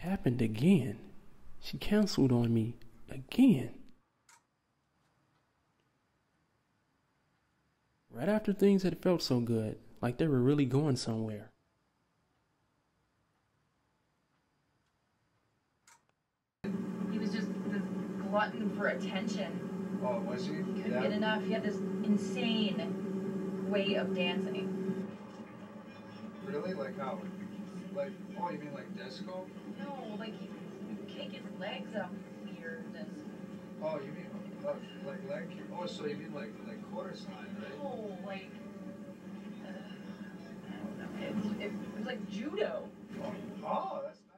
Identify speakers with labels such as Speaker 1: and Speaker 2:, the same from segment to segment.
Speaker 1: happened again. She canceled on me again. Right after things had felt so good, like they were really going somewhere.
Speaker 2: He was just this glutton for attention.
Speaker 3: Oh, was he?
Speaker 2: He couldn't get enough. He had this insane way of dancing.
Speaker 3: Really? Like how? Like, oh, you mean like disco?
Speaker 2: No, like he would kick his legs up weirdness.
Speaker 3: Oh, you mean like leg kick? Oh, so you mean like quarter sign, right?
Speaker 2: No, like I don't know. It was like judo.
Speaker 3: Oh, that's nice.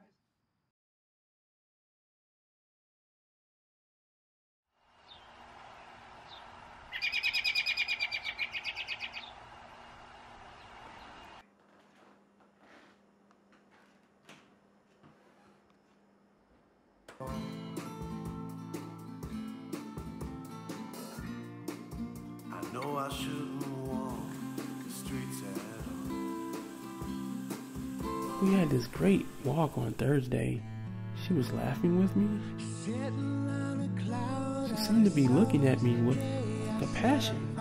Speaker 4: I know I shouldn't walk the streets at all.
Speaker 1: We had this great walk on Thursday. She was laughing with me. She seemed to be looking at me with a passion.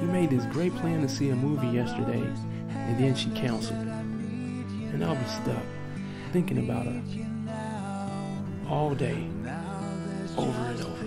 Speaker 1: We made this great plan to see a movie yesterday, and then she canceled. And I was stuck thinking about her all day, over and over.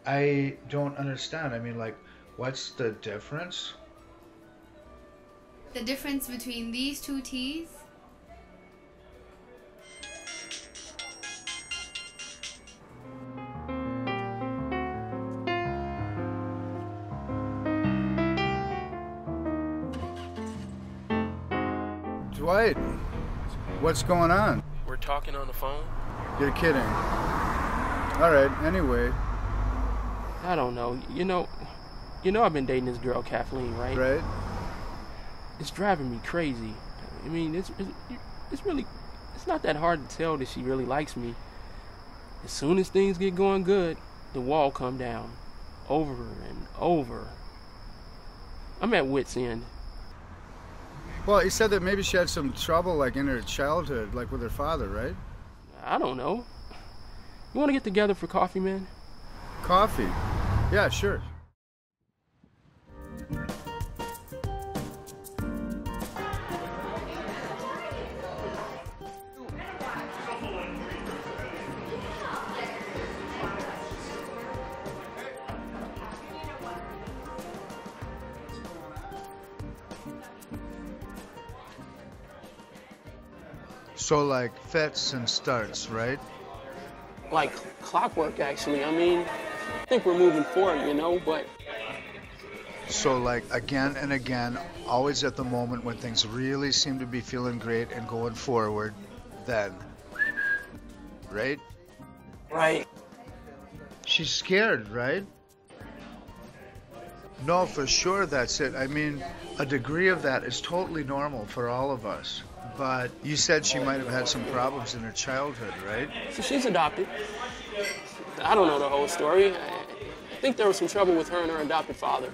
Speaker 3: I don't understand. I mean, like, what's the difference?
Speaker 5: The difference between these two teas?
Speaker 3: Dwight, what's going on?
Speaker 1: We're talking on the phone?
Speaker 3: You're kidding. All right, anyway.
Speaker 1: I don't know. You know I've been dating this girl, Kathleen, right?
Speaker 3: Right?
Speaker 1: It's driving me crazy. I mean, it's not that hard to tell that she really likes me. As soon as things get going good, the wall come down. Over and over. I'm at wit's end.
Speaker 3: Well, he said that maybe she had some trouble, like, in her childhood, like with her father, right?
Speaker 1: I don't know. You want to get together for coffee, man?
Speaker 3: Coffee? Yeah, sure. So, like, fits and starts, right?
Speaker 1: Like clockwork, actually. I mean, I think we're moving forward, but...
Speaker 3: So, like, again and again, always at the moment when things really seem to be feeling great and going forward, then. Right?
Speaker 1: Right.
Speaker 3: She's scared, right? No, for sure that's it. I mean, a degree of that is totally normal for all of us. But you said she might have had some problems in her childhood, right?
Speaker 1: So she's adopted. I don't know the whole story. I think there was some trouble with her and her adopted father.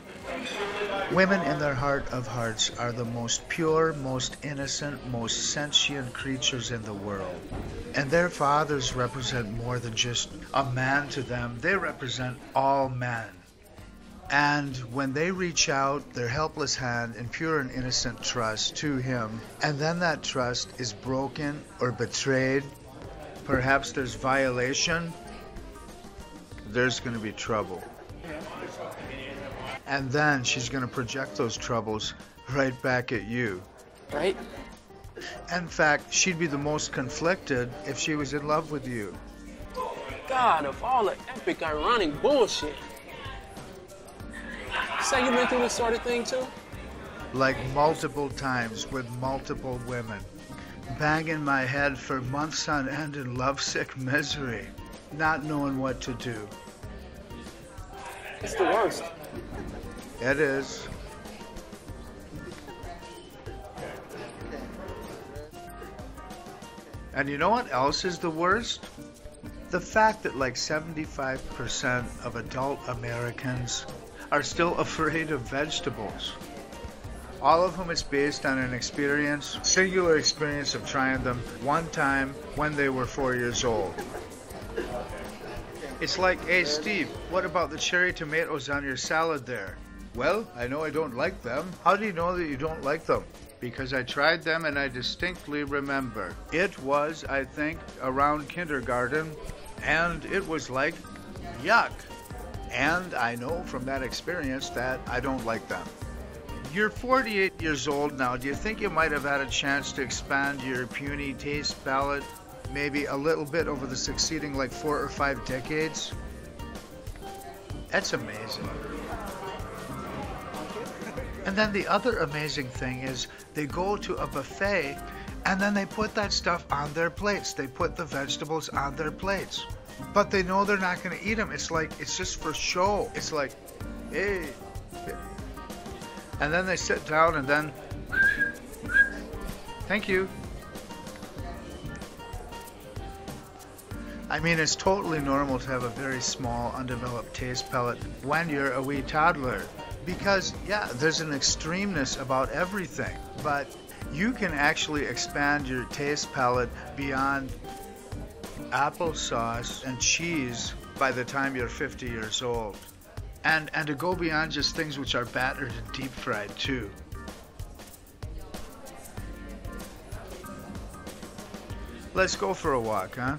Speaker 3: Women in their heart of hearts are the most pure, most innocent, most sentient creatures in the world. And their fathers represent more than just a man to them. They represent all men. And when they reach out their helpless hand in pure and innocent trust to him, and then that trust is broken or betrayed, perhaps there's violation, there's going to be trouble. And then she's going to project those troubles right back at you.
Speaker 1: Right?
Speaker 3: In fact, she'd be the most conflicted if she was in love with you.
Speaker 1: God, of all the epic, ironic bullshit. Say you've been through this sort of thing too?
Speaker 3: Like multiple times with multiple women. Banging my head for months on end in lovesick misery. Not knowing what to do.
Speaker 1: It's the worst.
Speaker 3: It is. And you know what else is the worst? The fact that like 75% of adult Americans are still afraid of vegetables. All of whom it's based on an experience, singular experience of trying them one time when they were 4 years old. It's like, hey Steve, what about the cherry tomatoes on your salad there? Well, I know I don't like them. How do you know that you don't like them? Because I tried them and I distinctly remember. It was, I think, around kindergarten, and it was like, yuck. And I know from that experience that I don't like them. You're 48 years old now. Do you think you might have had a chance to expand your puny taste palette maybe a little bit over the succeeding like 4 or 5 decades? That's amazing. And then the other amazing thing is they go to a buffet and then they put that stuff on their plates. They put the vegetables on their plates. But they know they're not going to eat them. It's like, it's just for show. It's like, hey. And then they sit down and then, thank you. I mean, it's totally normal to have a very small, undeveloped taste palate when you're a wee toddler. Because, yeah, there's an extremeness about everything. But you can actually expand your taste palette beyond applesauce and cheese by the time you're 50 years old. And to go beyond just things which are battered and deep fried too. Let's go for a walk, huh?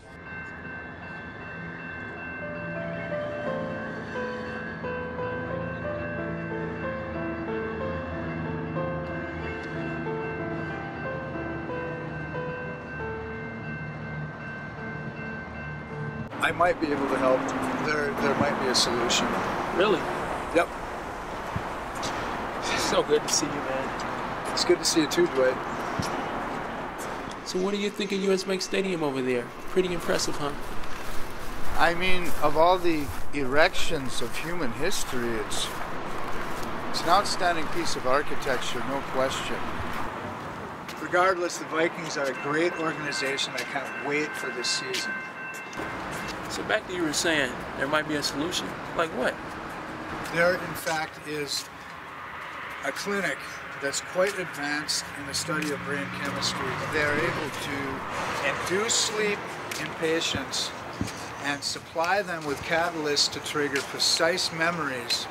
Speaker 3: I might be able to help. There might be a solution.
Speaker 1: Really?
Speaker 3: Yep.
Speaker 1: It's so good to see you, man.
Speaker 3: It's good to see you too, Dwight.
Speaker 1: So what do you think of US Bank Stadium over there? Pretty impressive, huh?
Speaker 3: I mean, of all the erections of human history, it's an outstanding piece of architecture, no question. Regardless, the Vikings are a great organization. I can't wait for this season.
Speaker 1: So back to you were saying, there might be a solution. Like what?
Speaker 3: There, in fact, is a clinic that's quite advanced in the study of brain chemistry. They're able to induce sleep in patients and supply them with catalysts to trigger precise memories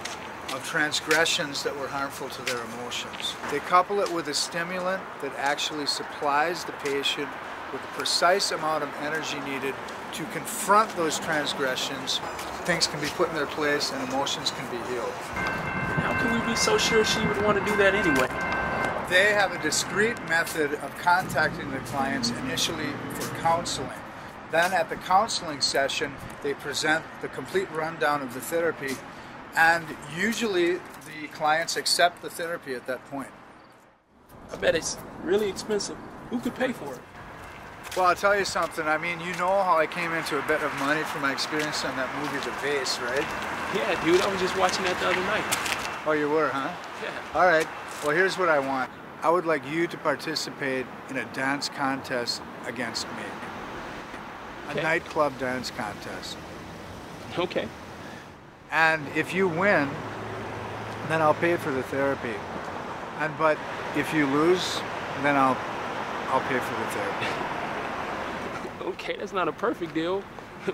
Speaker 3: of transgressions that were harmful to their emotions. They couple it with a stimulant that actually supplies the patient with the precise amount of energy needed to confront those transgressions. Things can be put in their place and emotions can be healed.
Speaker 1: How can we be so sure she would want to do that anyway?
Speaker 3: They have a discrete method of contacting the clients initially for counseling. Then at the counseling session, they present the complete rundown of the therapy, and usually the clients accept the therapy at that point.
Speaker 1: I bet it's really expensive. Who could pay for it?
Speaker 3: Well, I'll tell you something. I mean, you know how I came into a bit of money from my experience on that movie, The Vase, right?
Speaker 1: Yeah, dude, I was just watching that the other night.
Speaker 3: Oh, you were, huh?
Speaker 1: Yeah.
Speaker 3: All right. Well, here's what I want. I would like you to participate in a dance contest against me.
Speaker 1: Okay.
Speaker 3: A nightclub dance contest.
Speaker 1: Okay.
Speaker 3: And if you win, then I'll pay for the therapy. But if you lose, then I'll pay for the therapy.
Speaker 1: Okay, that's not a perfect deal,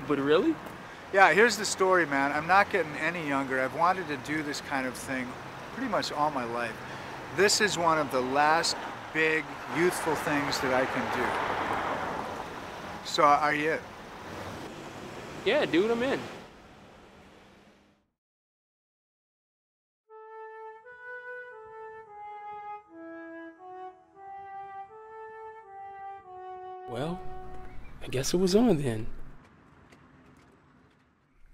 Speaker 1: but really?
Speaker 3: Yeah, here's the story, man. I'm not getting any younger. I've wanted to do this kind of thing pretty much all my life. This is one of the last big, youthful things that I can do. So, are you?
Speaker 1: Yeah, dude, I'm in. Well, I guess it was on then.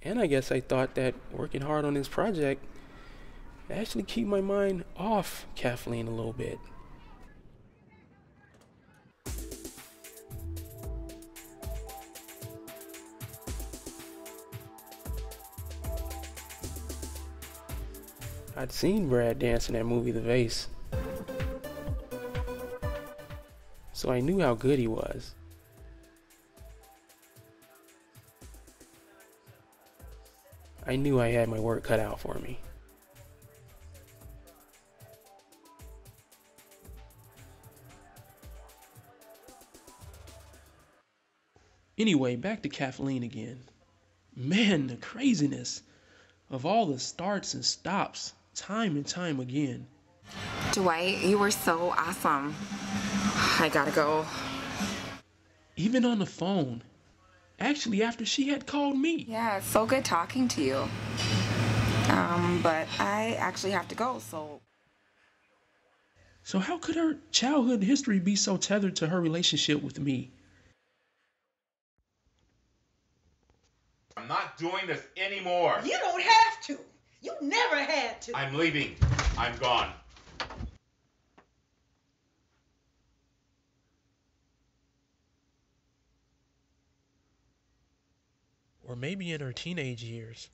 Speaker 1: And I guess I thought that working hard on this project actually keep my mind off Kathleen a little bit. I'd seen Brad dance in that movie The Vase, so I knew how good he was. I knew I had my work cut out for me. Anyway, back to Kathleen again. Man, the craziness of all the starts and stops, time and time again.
Speaker 6: Dwight, you were so awesome. I gotta go.
Speaker 1: Even on the phone. Actually, after she had called me.
Speaker 6: Yeah, it's so good talking to you. But I actually have to go, so...
Speaker 1: So how could her childhood history be so tethered to her relationship with me?
Speaker 7: I'm not doing this anymore.
Speaker 8: You don't have to. You never had to.
Speaker 7: I'm leaving. I'm gone.
Speaker 1: Or maybe in her teenage years.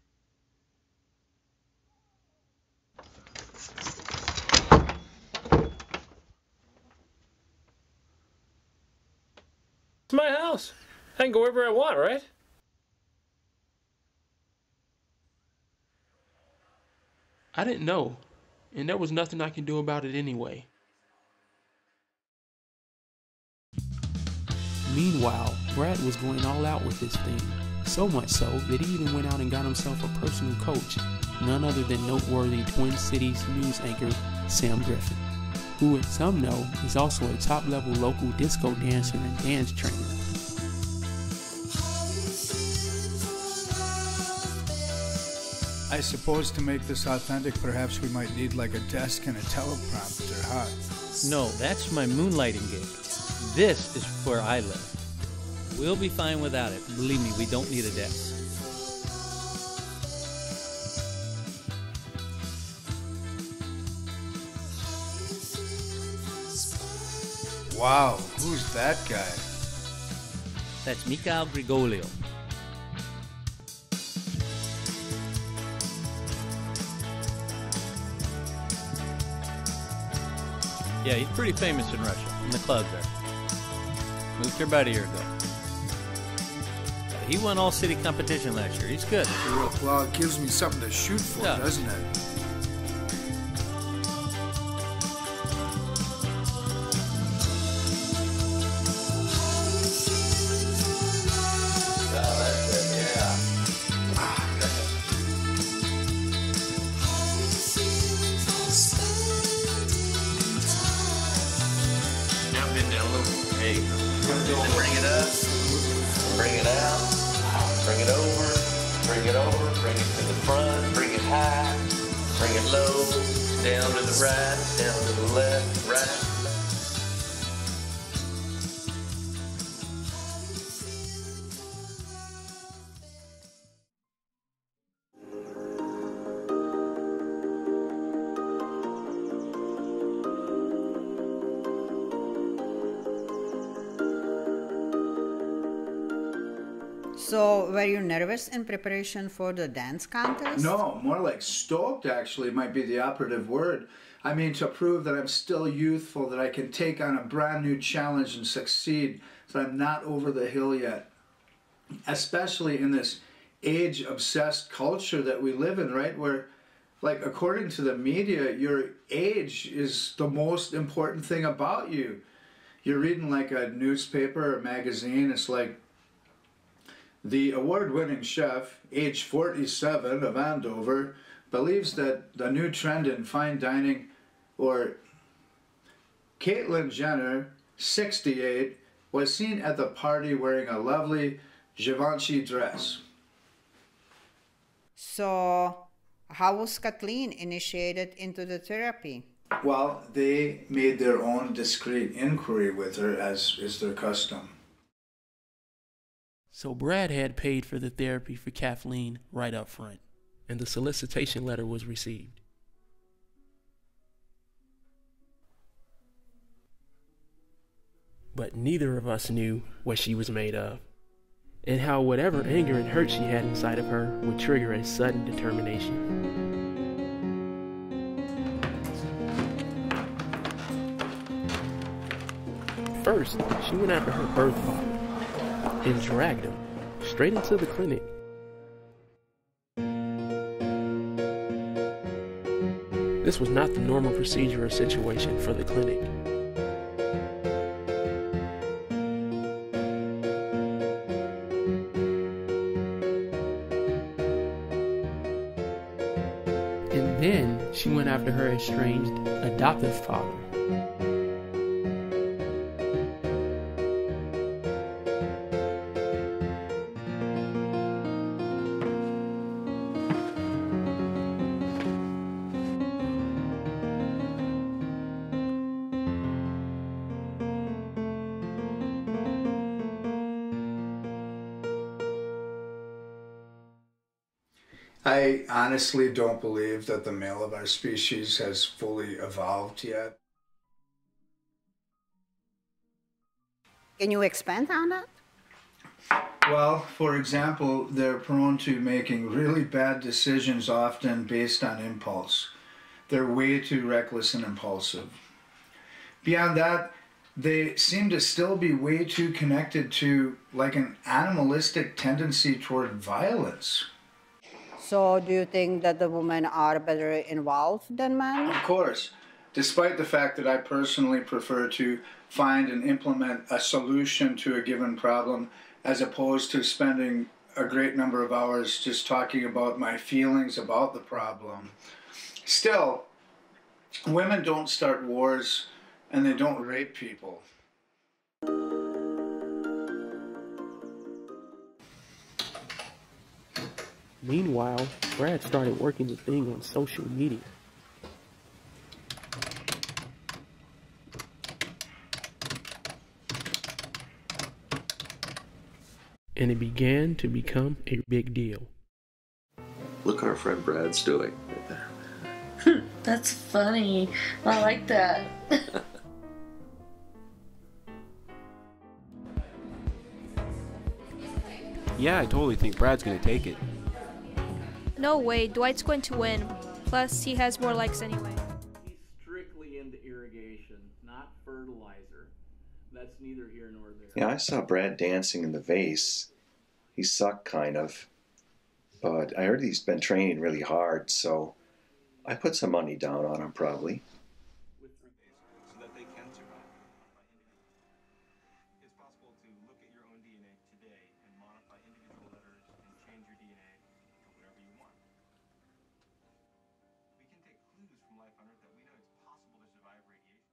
Speaker 9: It's my house. I can go wherever I want, right?
Speaker 1: I didn't know, and there was nothing I could do about it anyway. Meanwhile, Brad was going all out with this thing, so much so that he even went out and got himself a personal coach, none other than noteworthy Twin Cities news anchor Sam Griffin, who, as some know, is also a top-level local disco dancer and dance trainer.
Speaker 3: I suppose to make this authentic, perhaps we might need like a desk and a teleprompter, huh?
Speaker 10: No, that's my moonlighting gig. This is where I live. We'll be fine without it. Believe me, we don't need a desk.
Speaker 3: Wow, who's that guy?
Speaker 10: That's Mikhail Grigolio. Yeah, he's pretty famous in Russia, in the clubs there. Moved here about a year ago. He won all city competition last year. He's good.
Speaker 3: Well, it gives me something to shoot for,
Speaker 10: Yeah.
Speaker 3: doesn't it?
Speaker 11: Bring it up, bring it out, bring it over, bring it over, bring it to the front, bring it high, bring it low, down to the right, down to the left, right.
Speaker 8: So, were you nervous in preparation for the dance contest?
Speaker 3: No, more like stoked actually might be the operative word. I mean, to prove that I'm still youthful, that I can take on a brand new challenge and succeed, that I'm not over the hill yet. Especially in this age-obsessed culture that we live in, right? Where, like, according to the media, your age is the most important thing about you. You're reading like a newspaper or magazine, it's like, The award-winning chef, age 47 of Andover, believes that the new trend in fine dining, or Caitlyn Jenner, 68, was seen at the party wearing a lovely Givenchy dress.
Speaker 8: So, how was Kathleen initiated into the therapy?
Speaker 3: Well, they made their own discreet inquiry with her, as is their custom.
Speaker 1: So Brad had paid for the therapy for Kathleen right up front, and the solicitation letter was received. But neither of us knew what she was made of, and how whatever anger and hurt she had inside of her would trigger a sudden determination. First, she went after her birth father and dragged him straight into the clinic. This was not the normal procedure or situation for the clinic. And then she went after her estranged adoptive father.
Speaker 3: I honestly don't believe that the male of our species has fully evolved yet.
Speaker 8: Can you expand on that?
Speaker 3: Well, for example, they're prone to making really bad decisions, often based on impulse. They're way too reckless and impulsive. Beyond that, they seem to still be way too connected to like an animalistic tendency toward violence.
Speaker 8: So, do you think that the women are better involved than men?
Speaker 3: Of course, despite the fact that I personally prefer to find and implement a solution to a given problem as opposed to spending a great number of hours just talking about my feelings about the problem. Still, women don't start wars and they don't rape people.
Speaker 1: Meanwhile, Brad started working the thing on social media. And it began to become a big deal.
Speaker 11: Look what our friend Brad's doing right there.
Speaker 12: That's funny. I like that.
Speaker 1: Yeah, I totally think Brad's gonna take it.
Speaker 13: No way, Dwight's going to win. Plus, he has more likes anyway.
Speaker 10: He's strictly into irrigation, not fertilizer. That's neither here nor there.
Speaker 14: Yeah, I saw Brad dancing in the vase. He sucked, kind of. But I heard he's been training really hard, so I put some money down on him, probably.
Speaker 15: So that they can survive. It's possible to look at your own DNA today and modify individual letters and change your DNA to whatever you want. We can take clues from life on Earth that we know it's possible to survive radiation.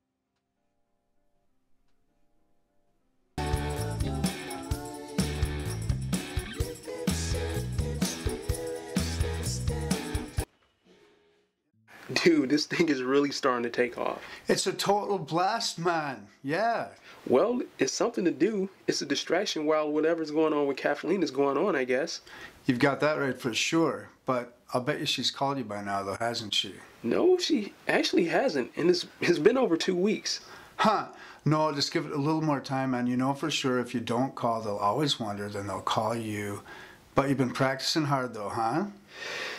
Speaker 1: Dude, this thing is really starting to take off.
Speaker 3: It's a total blast, man. Yeah.
Speaker 1: Well, it's something to do. It's a distraction while whatever's going on with Kathleen is going on, I guess.
Speaker 3: You've got that right for sure. But I'll bet you she's called you by now, though, hasn't she?
Speaker 1: No, she actually hasn't. And it's been over 2 weeks.
Speaker 3: Huh. No, just give it a little more time, and you know for sure if you don't call, they'll always wonder, then they'll call you. But you've been practicing hard, though, huh?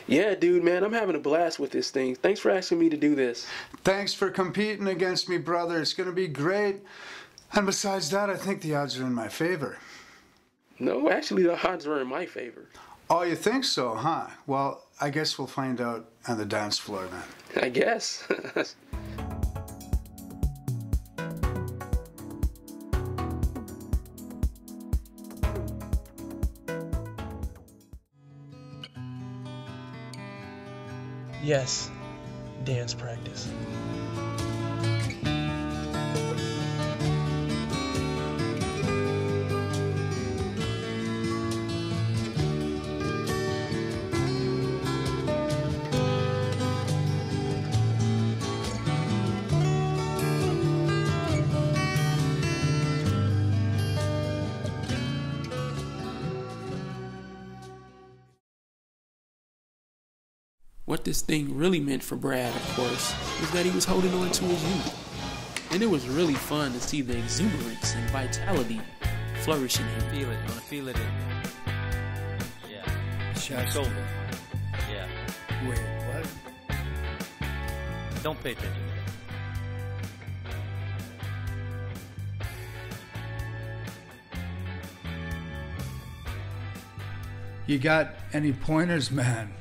Speaker 1: Yeah, dude, man, I'm having a blast with this thing. Thanks for asking me to do this.
Speaker 3: Thanks for competing against me, brother. It's going to be great. And besides that, I think the odds are in my favor.
Speaker 1: No, actually, the odds are in my favor.
Speaker 3: Oh, you think so, huh? Well, I guess we'll find out on the dance floor then.
Speaker 1: I guess. Yes, dance practice. What this thing really meant for Brad, of course, was that he was holding on to his youth. And it was really fun to see the exuberance and vitality flourish in him.
Speaker 10: Feel it. I want to feel it in you. Yeah.
Speaker 3: Chest.
Speaker 10: Shoulder. Yeah.
Speaker 3: Wait, what?
Speaker 10: Don't pay attention.
Speaker 3: You got any pointers, man?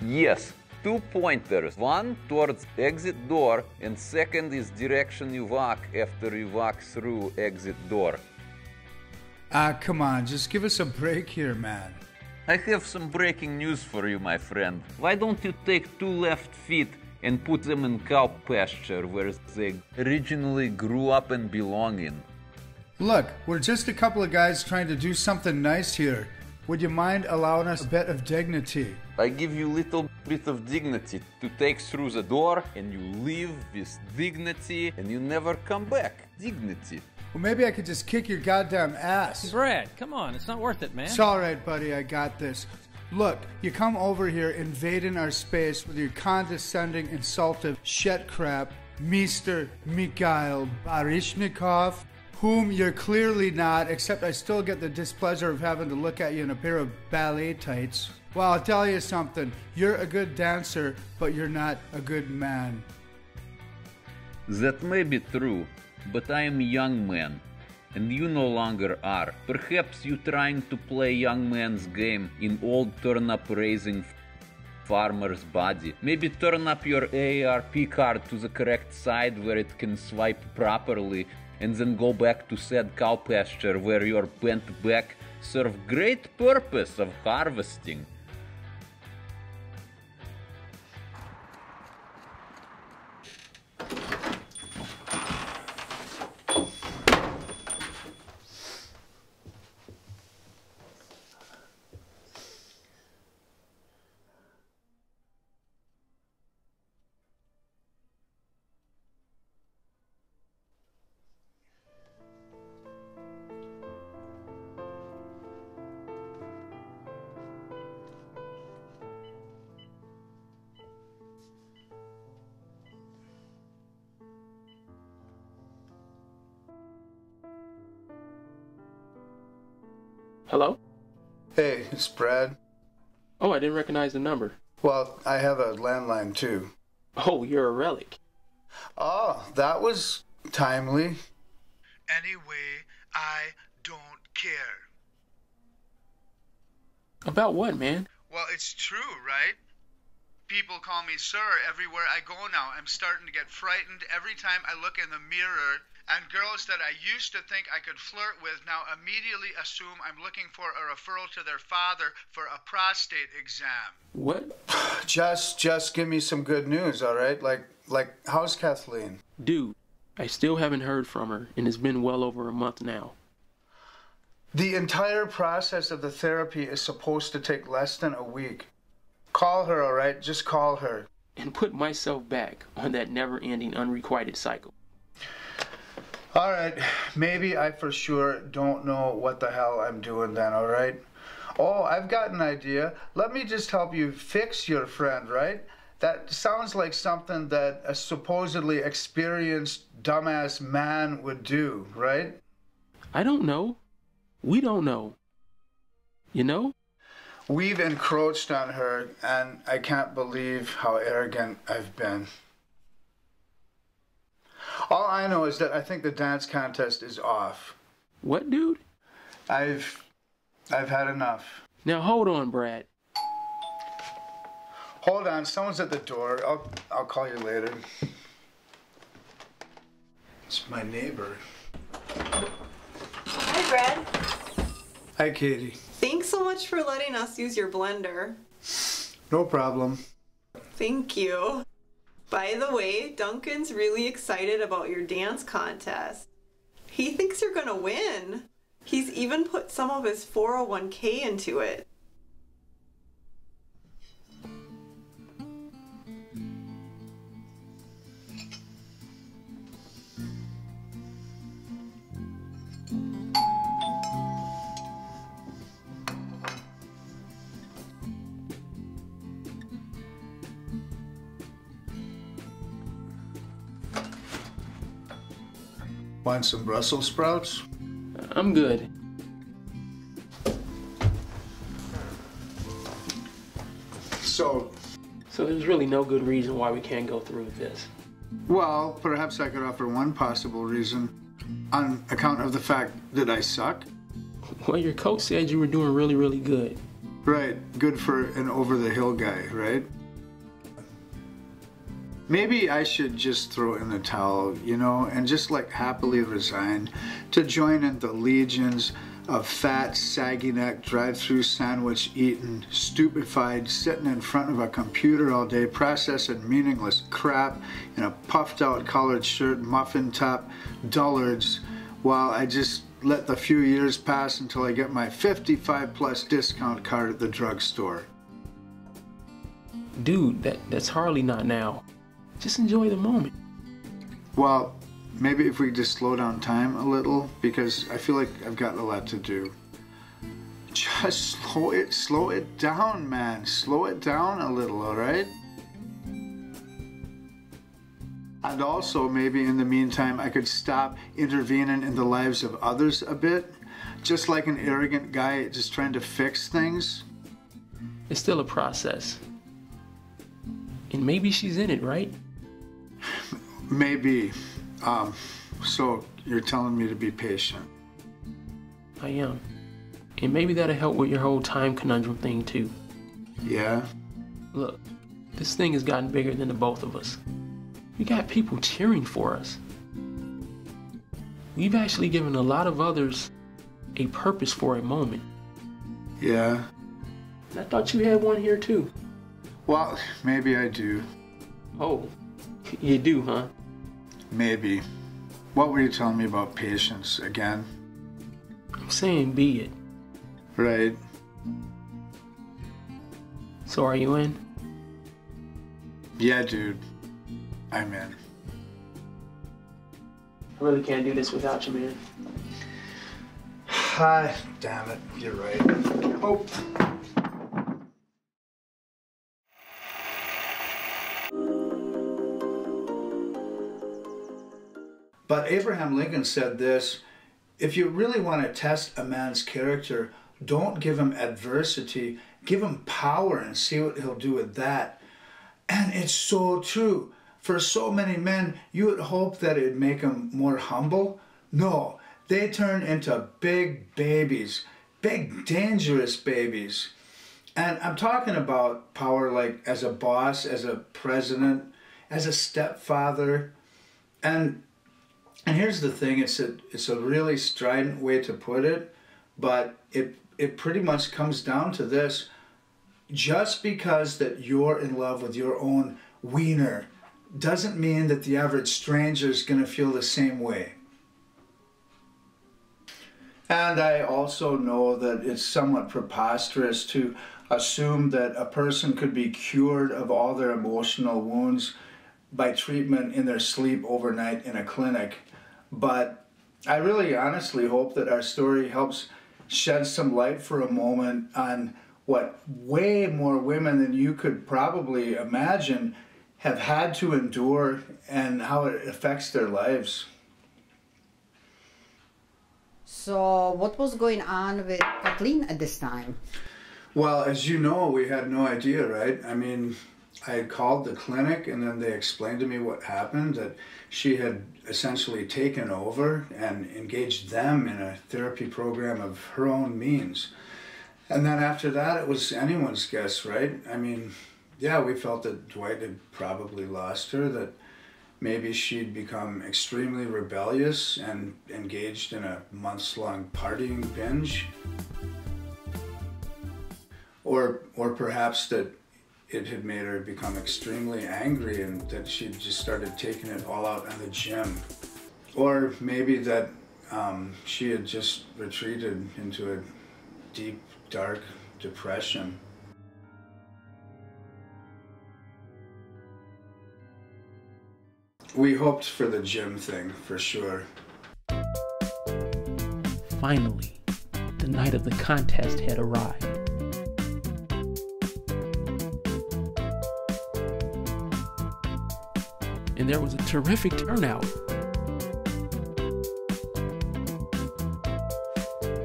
Speaker 16: Yes. 2 pointers. One towards exit door, and second is direction you walk after you walk through exit door.
Speaker 3: Come on, just give us a break here, man.
Speaker 16: I have some breaking news for you, my friend. Why don't you take 2 left feet and put them in cow pasture where they originally grew up and belong in?
Speaker 3: Look, we're just a couple of guys trying to do something nice here. Would you mind allowing us a bit of dignity?
Speaker 16: I give you little bit of dignity to take through the door, and you leave with dignity, and you never come back. Dignity.
Speaker 3: Well, maybe I could just kick your goddamn ass.
Speaker 10: Brad, come on. It's not worth it, man.
Speaker 3: It's all right, buddy. I got this. Look, you come over here invading our space with your condescending, insultive shit crap, Mr. Mikhail Baryshnikov, whom you're clearly not, except I still get the displeasure of having to look at you in a pair of ballet tights. Well, I'll tell you something. You're a good dancer, but you're not a good man.
Speaker 16: That may be true, but I am a young man, and you no longer are. Perhaps you trying to play young man's game in old turnip raising farmer's body. Maybe turn up your AARP card to the correct side where it can swipe properly, and then go back to said cow pasture where your bent back serve great purpose of harvesting.
Speaker 1: Hello?
Speaker 3: Hey, it's Brad.
Speaker 1: Oh, I didn't recognize the number.
Speaker 3: Well, I have a landline too.
Speaker 1: Oh, you're a relic.
Speaker 3: Oh, that was timely. Anyway, I don't care.
Speaker 1: About what, man?
Speaker 3: Well, it's true, right? People call me sir everywhere I go now. I'm starting to get frightened every time I look in the mirror. And girls that I used to think I could flirt with now immediately assume I'm looking for a referral to their father for a prostate exam.
Speaker 1: What?
Speaker 3: Just give me some good news, all right? Like how's Kathleen?
Speaker 1: Dude, I still haven't heard from her, and it's been well over a month now.
Speaker 3: The entire process of the therapy is supposed to take less than a week. Call her, all right? Just call her.
Speaker 1: And put myself back on that never-ending unrequited cycle.
Speaker 3: All right, maybe I for sure don't know what the hell I'm doing then, all right? Oh, I've got an idea. Let me just help you fix your friend, right? That sounds like something that a supposedly experienced dumbass man would do, right?
Speaker 1: I don't know. We don't know. You know?
Speaker 3: We've encroached on her, and I can't believe how arrogant I've been. All I know is that I think the dance contest is off.
Speaker 1: What, dude?
Speaker 3: I've had enough.
Speaker 1: Now hold on, Brad.
Speaker 3: Hold on, someone's at the door. I'll call you later. It's my neighbor.
Speaker 17: Hi, Brad.
Speaker 3: Hi, Katie.
Speaker 17: Thanks so much for letting us use your blender.
Speaker 3: No problem.
Speaker 17: Thank you. By the way, Duncan's really excited about your dance contest. He thinks you're gonna win. He's even put some of his 401k into it.
Speaker 3: Want some Brussels sprouts?
Speaker 1: I'm good.
Speaker 3: So
Speaker 1: there's really no good reason why we can't go through with this.
Speaker 3: Well, perhaps I could offer one possible reason. On account of the fact that I suck?
Speaker 1: Well, your coach said you were doing really, really good.
Speaker 3: Right, good for an over-the-hill guy, right? Maybe I should just throw in the towel, you know, and just like happily resign to join in the legions of fat, saggy-neck, drive-through sandwich eating, stupefied, sitting in front of a computer all day, processing meaningless crap in a puffed-out collared shirt, muffin top, dullards, while I just let the few years pass until I get my 55+ discount card at the drugstore.
Speaker 1: Dude, that's hardly not now. Just enjoy the moment.
Speaker 3: Well, maybe if we just slow down time a little, because I feel like I've got a lot to do. Just slow it down, man. Slow it down a little, all right? And also, maybe in the meantime, I could stop intervening in the lives of others a bit, just like an arrogant guy just trying to fix things.
Speaker 1: It's still a process. And maybe she's in it, right?
Speaker 3: Maybe. So you're telling me to be patient?
Speaker 1: I am. And maybe that'll help with your whole time conundrum thing too.
Speaker 3: Yeah?
Speaker 1: Look, this thing has gotten bigger than the both of us. We got people cheering for us. We've actually given a lot of others a purpose for a moment.
Speaker 3: Yeah?
Speaker 1: And I thought you had one here too.
Speaker 3: Well, maybe I do.
Speaker 1: Oh, you do, huh?
Speaker 3: Maybe. What were you telling me about patience again?
Speaker 1: I'm saying be it.
Speaker 3: Right.
Speaker 1: So are you in?
Speaker 3: Yeah, dude. I'm in.
Speaker 1: I really can't do this without you, man.
Speaker 3: Ah, damn it. You're right. Oh. But Abraham Lincoln said this: if you really want to test a man's character, don't give him adversity, give him power and see what he'll do with that. And it's so true. For so many men, you would hope that it'd make them more humble. No, they turn into big babies, big dangerous babies. And I'm talking about power like as a boss, as a president, as a stepfather. And here's the thing, it's a really strident way to put it, but it pretty much comes down to this. Just because that you're in love with your own wiener doesn't mean that the average stranger is going to feel the same way. And I also know that it's somewhat preposterous to assume that a person could be cured of all their emotional wounds by treatment in their sleep overnight in a clinic. But I really honestly hope that our story helps shed some light for a moment on what way more women than you could probably imagine have had to endure and how it affects their lives.
Speaker 8: So what was going on with Kathleen at this time?
Speaker 3: Well, as you know, we had no idea, right? I mean, I had called the clinic and then they explained to me what happened, that she had essentially taken over and engaged them in a therapy program of her own means. And then after that, it was anyone's guess, right? I mean, yeah, we felt that Dwight had probably lost her, that maybe she'd become extremely rebellious and engaged in a months-long partying binge. Or perhaps that it had made her become extremely angry and that she just started taking it all out on the gym. Or maybe that she had just retreated into a deep, dark depression. We hoped for the gym thing, for sure.
Speaker 1: Finally, the night of the contest had arrived. And there was a terrific turnout.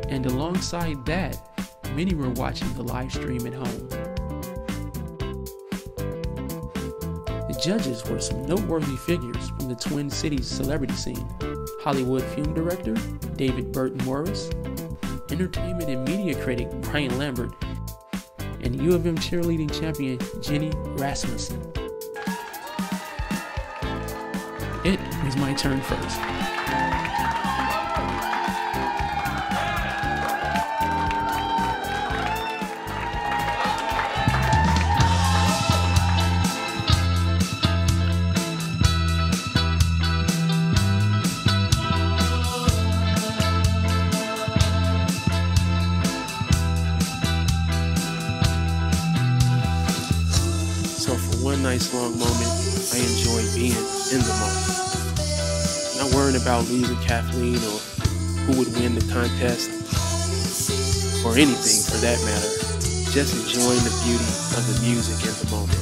Speaker 1: And alongside that, many were watching the live stream at home. The judges were some noteworthy figures from the Twin Cities celebrity scene. Hollywood film director David Burton Morris, entertainment and media critic Brian Lambert, and U of M cheerleading champion Jenny Rasmussen. It was my turn first. So for one nice long moment, I enjoyed being in the moment. Not worrying about losing Kathleen or who would win the contest, or anything for that matter. Just enjoying the beauty of the music in the moment.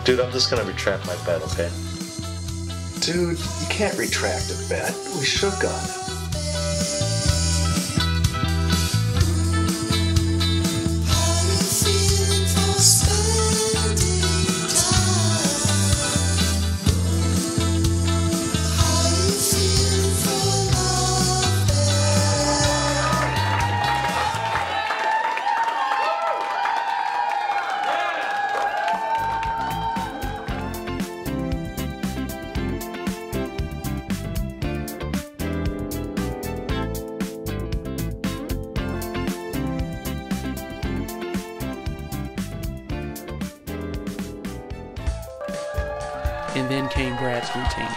Speaker 11: Dude, I'm just gonna retract my bet, okay?
Speaker 14: Dude, you can't retract a bet. We shook on it.
Speaker 1: And then came Brad's routine.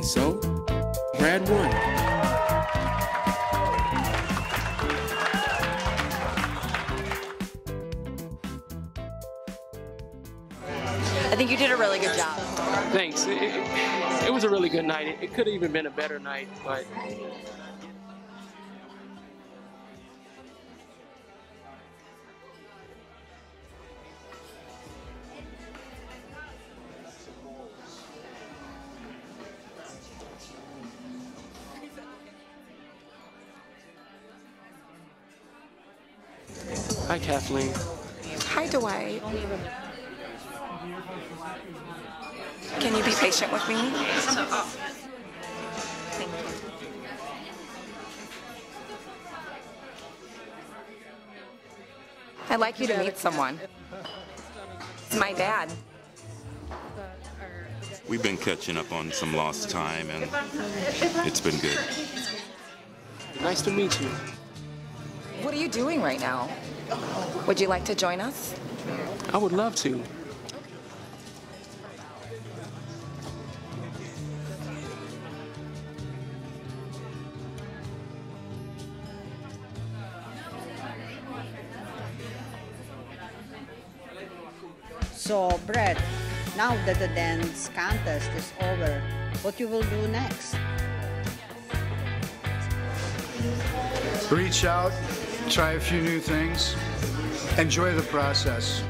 Speaker 1: And so, Brad won.
Speaker 18: I think you did a really good job.
Speaker 1: Thanks. It was a really good night. It could have even been a better night, but hi, Kathleen.
Speaker 6: Hi, Dwight. Can you be patient with me? I'd like you to meet someone. It's my dad.
Speaker 19: We've been catching up on some lost time, and it's been good.
Speaker 1: Nice to meet you.
Speaker 6: What are you doing right now? Would you like to join us?
Speaker 1: I would love to.
Speaker 8: So, Brett, now that the dance contest is over, what you will do next?
Speaker 3: Reach out, try a few new things, enjoy the process.